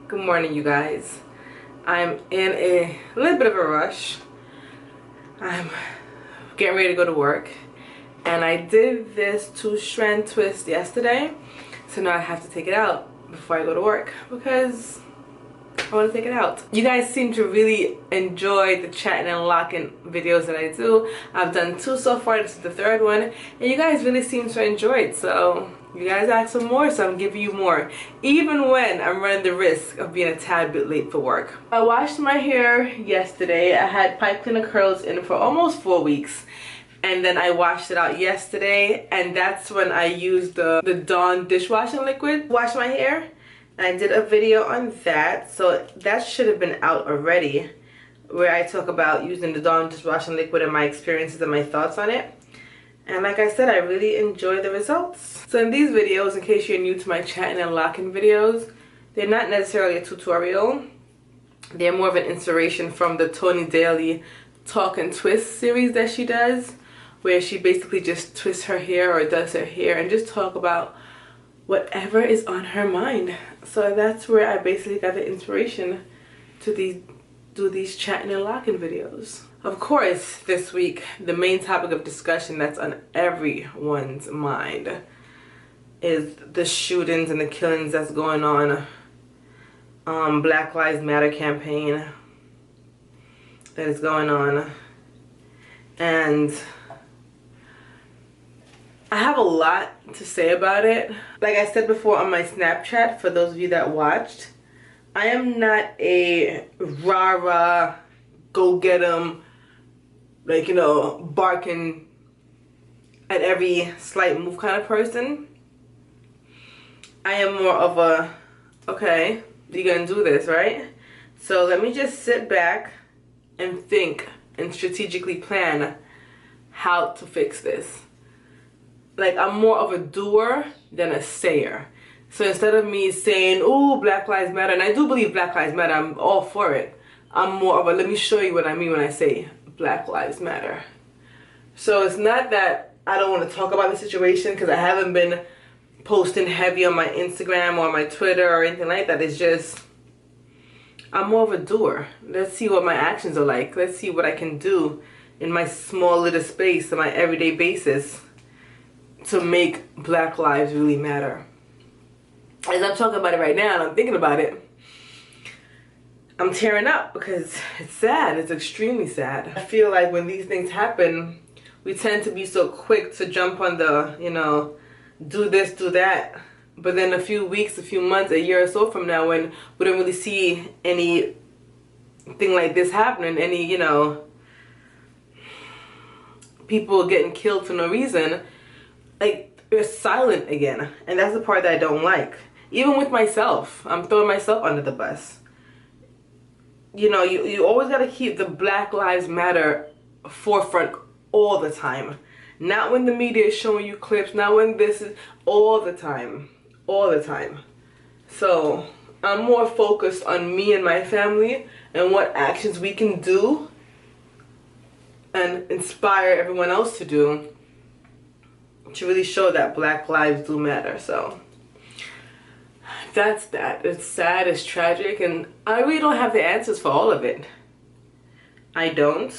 Good morning, you guys. I'm in a little bit of a rush. I'm getting ready to go to work, and I did this 2-strand twist yesterday, so now I have to take it out before I go to work because I want to take it out. You guys seem to really enjoy the Chatt'in and Loc'in videos that I do. I've done 2 so far. This is the 3rd one, and you guys really seem to enjoy it, so you guys asked for more, so I'm giving you more, even when I'm running the risk of being a tad bit late for work. I washed my hair yesterday. I had pipe cleaner curls in for almost 4 weeks, and then I washed it out yesterday, and that's when I used the Dawn dishwashing liquid to wash my hair. I did a video on that, so that should have been out already, where I talk about using the Dawn dishwashing liquid and my experiences and my thoughts on it. And like I said, I really enjoy the results. So in these videos, in case you're new to my Chatt'in and Loc'in videos, they're not necessarily a tutorial. They're more of an inspiration from the Tony Daly Talk and Twist series that she does, where she basically just twists her hair or does her hair and just talk about whatever is on her mind. So that's where I basically got the inspiration to do these Chatt'in and Loc'in videos. Of course, this week, the main topic of discussion that's on everyone's mind is the shootings and the killings that's going on. Black Lives Matter campaign that is going on. And I have a lot to say about it. Like I said before on my Snapchat, for those of you that watched, I am not a rah-rah, go get 'em, like, you know, barking at every slight move kind of person. I am more of a, okay, you're gonna do this, right? So let me just sit back and think and strategically plan how to fix this. Like, I'm more of a doer than a sayer. So instead of me saying, oh, Black Lives Matter, and I do believe Black Lives Matter, I'm all for it. I'm more of a, let me show you what I mean when I say Black Lives Matter. So it's not that I don't want to talk about the situation, because I haven't been posting heavy on my Instagram or my Twitter or anything like that. It's just, I'm more of a doer. Let's see what my actions are like. Let's see what I can do in my small little space on my everyday basis to make Black lives really matter. As I'm talking about it right now and I'm thinking about it, I'm tearing up because it's sad. It's extremely sad. I feel like when these things happen, we tend to be so quick to jump on the, you know, do this, do that. But then a few weeks, a few months, a year or so from now, when we don't really see anything like this happening, any, you know, people getting killed for no reason, like, we're silent again. And that's the part that I don't like. Even with myself, I'm throwing myself under the bus. You know, you always got to keep the Black Lives Matter forefront all the time. Not when the media is showing you clips, not when this is, all the time. All the time. So, I'm more focused on me and my family and what actions we can do and inspire everyone else to do to really show that Black lives do matter. So that's that. It's sad, it's tragic, and I really don't have the answers for all of it. I don't.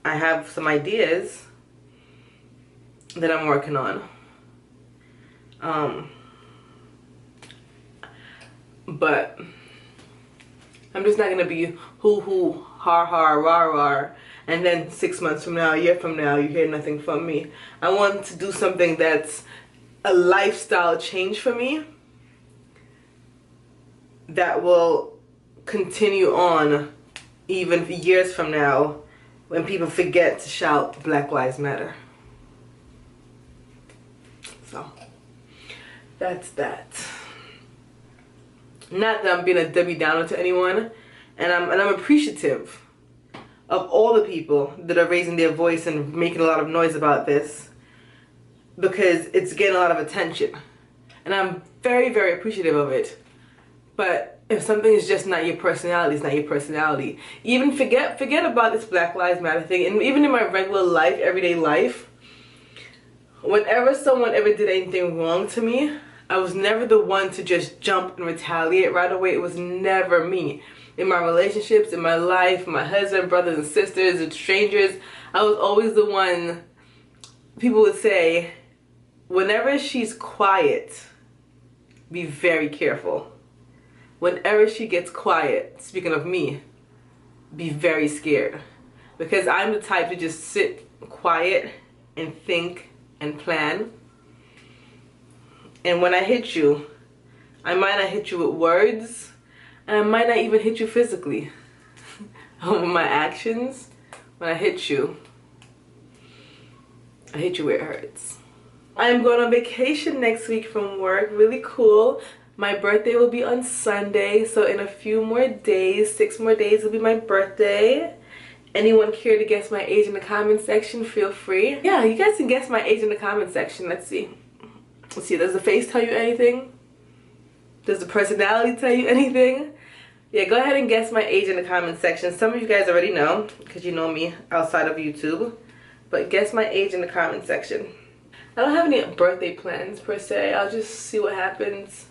I have some ideas that I'm working on. But I'm just not gonna be hoo-hoo, ha-ha, rah-rah, and then 6 months from now, a year from now, you hear nothing from me. I want to do something that's a lifestyle change for me that will continue on even years from now when people forget to shout Black Lives Matter. So, that's that. Not that I'm being a Debbie Downer to anyone, and I'm appreciative of all the people that are raising their voice and making a lot of noise about this, because it's getting a lot of attention, and I'm very, very appreciative of it. But if something is just not your personality, it's not your personality. Even forget about this Black Lives Matter thing, and even in my regular life, everyday life, whenever someone ever did anything wrong to me, I was never the one to just jump and retaliate right away. It was never me. In my relationships, in my life, my husband, brothers and sisters, and strangers, I was always the one. People would say, whenever she's quiet, be very careful. Whenever she gets quiet, speaking of me, be very scared. Because I'm the type to just sit quiet and think and plan. And when I hit you, I might not hit you with words, and I might not even hit you physically. With my actions, when I hit you where it hurts. I am going on vacation next week from work, really cool. My birthday will be on Sunday, so in a few more days, 6 more days will be my birthday. Anyone care to guess my age in the comment section, feel free. Yeah, you guys can guess my age in the comment section. Let's see. Let's see, does the face tell you anything? Does the personality tell you anything? Yeah, go ahead and guess my age in the comment section. Some of you guys already know, because you know me outside of YouTube. But guess my age in the comment section. I don't have any birthday plans per se. I'll just see what happens.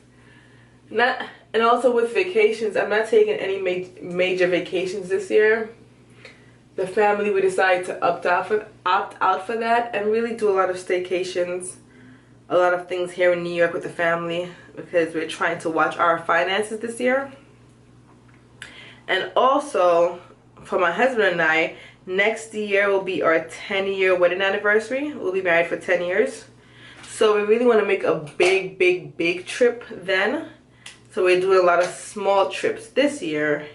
And also with vacations, I'm not taking any major vacations this year. The family, we decided to opt out for that and really do a lot of staycations, a lot of things here in New York with the family, because we're trying to watch our finances this year. And also, for my husband and I, next year will be our 10-year wedding anniversary. We'll be married for 10 years. So we really want to make a big trip then. So we're doing a lot of small trips this year,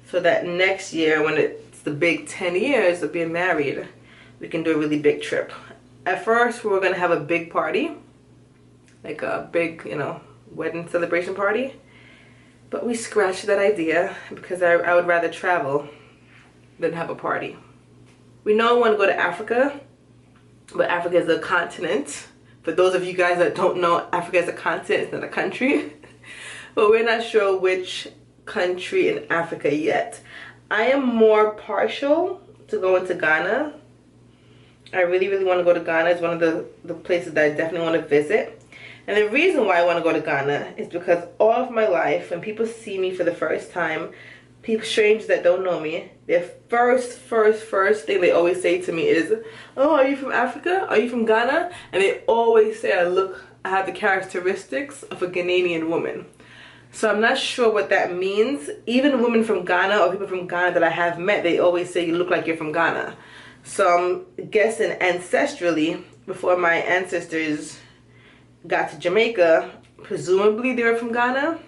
so that next year, when it's the big 10 years of being married, we can do a really big trip. At first, we were going to have a big party, like a big, you know, wedding celebration party. But we scratched that idea because I would rather travel than have a party. We know we want to go to Africa, but Africa is a continent. For those of you guys that don't know, Africa is a continent, it's not a country. But we're not sure which country in Africa yet. I am more partial to going to Ghana. I really want to go to Ghana. It's one of the places that I definitely want to visit. And the reason why I want to go to Ghana is because all of my life, when people see me for the first time, people, strangers that don't know me, their first thing they always say to me is, "Oh, are you from Africa? Are you from Ghana?" And they always say I have the characteristics of a Ghanaian woman. So I'm not sure what that means. Even women from Ghana or people from Ghana that I have met, they always say you look like you're from Ghana. So I'm guessing ancestrally, before my ancestors got to Jamaica, presumably they were from Ghana.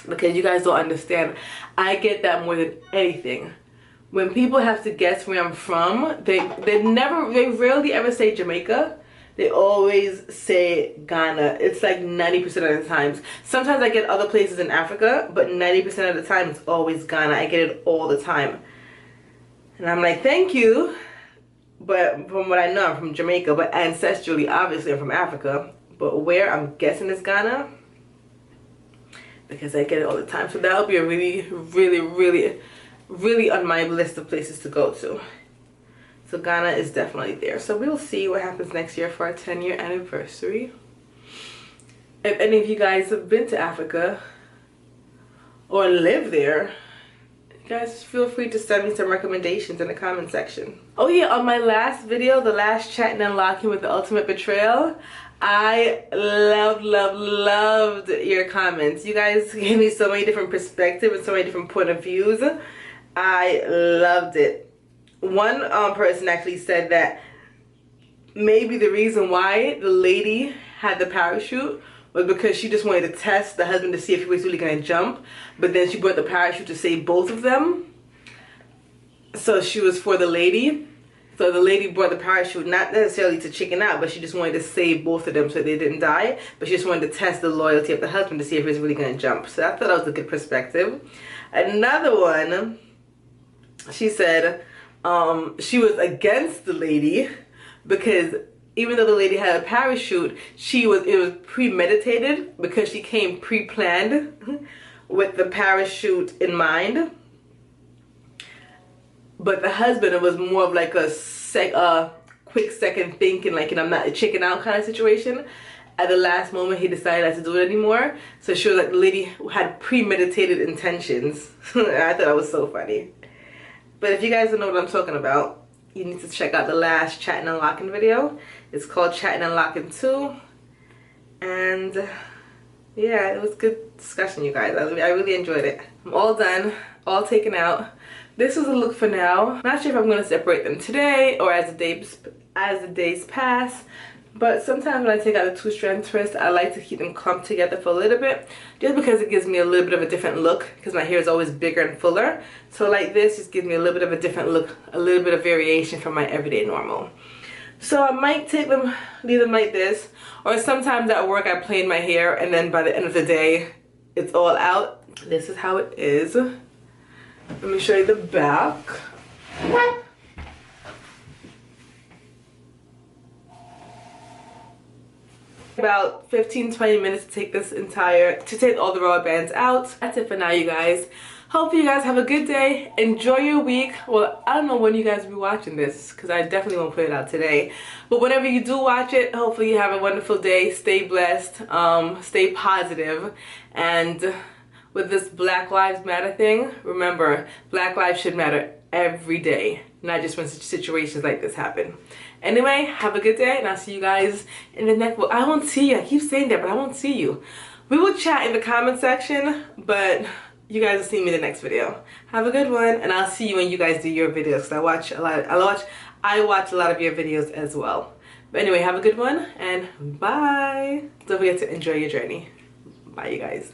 Because you guys don't understand, I get that more than anything. When people have to guess where I'm from, they rarely ever say Jamaica. They always say Ghana. It's like 90% of the times. Sometimes I get other places in Africa, but 90% of the time it's always Ghana. I get it all the time. And I'm like, thank you. But from what I know, I'm from Jamaica. But ancestrally, obviously, I'm from Africa. But where I'm guessing is Ghana, because I get it all the time. So that'll be a really on my list of places to go to. So Ghana is definitely there. So we'll see what happens next year for our 10-year anniversary. If any of you guys have been to Africa or live there, you guys feel free to send me some recommendations in the comment section. Oh yeah, on my last video, the last Chatt'in and Loc'in with the ultimate betrayal, I loved your comments. You guys gave me so many different perspectives and so many different point of views. I loved it. One person actually said that maybe the reason why the lady had the parachute was because she just wanted to test the husband to see if he was really going to jump, but then she brought the parachute to save both of them. So she was for the lady. So the lady brought the parachute not necessarily to chicken out, but she just wanted to save both of them so they didn't die. But she just wanted to test the loyalty of the husband to see if he was really going to jump. So I thought that was a good perspective. Another one, she said she was against the lady because even though the lady had a parachute, it was premeditated because she came pre-planned with the parachute in mind. But the husband, it was more of like a quick second thinking, like, you know, I'm not a chicken out kind of situation. at the last moment he decided not to do it anymore. So it showed that the lady had premeditated intentions. I thought that was so funny. But if you guys don't know what I'm talking about, you need to check out the last Chatt'in and Loc'in video. It's called Chatt'in and Loc'in 2. And yeah, it was good discussion, you guys. I really enjoyed it. I'm all done, all taken out. This is a look for now. Not sure if I'm gonna separate them today or as the days pass. But sometimes when I take out the 2-strand twist, I like to keep them clumped together for a little bit, just because it gives me a little bit of a different look, because my hair is always bigger and fuller. So like this just gives me a little bit of a different look, a little bit of variation from my everyday normal. So I might take them, leave them like this, or sometimes at work I plait my hair and then by the end of the day it's all out. This is how it is. Let me show you the back. About 15-20 minutes to take all the rubber bands out. That's it for now, you guys. Hope you guys have a good day. Enjoy your week. Well, I don't know when you guys will be watching this, because I definitely won't put it out today. But whenever you do watch it, hopefully you have a wonderful day. Stay blessed. Stay positive. And with this Black Lives Matter thing, remember, Black lives should matter every day, not just when situations like this happen. Anyway, have a good day, and I'll see you guys in the next. Well, I won't see you. I keep saying that, but I won't see you. We will chat in the comment section, but you guys will see me in the next video. Have a good one, and I'll see you when you guys do your videos, because I watch a lot of your videos as well. But anyway, have a good one, and bye. Don't forget to enjoy your journey. Bye, you guys.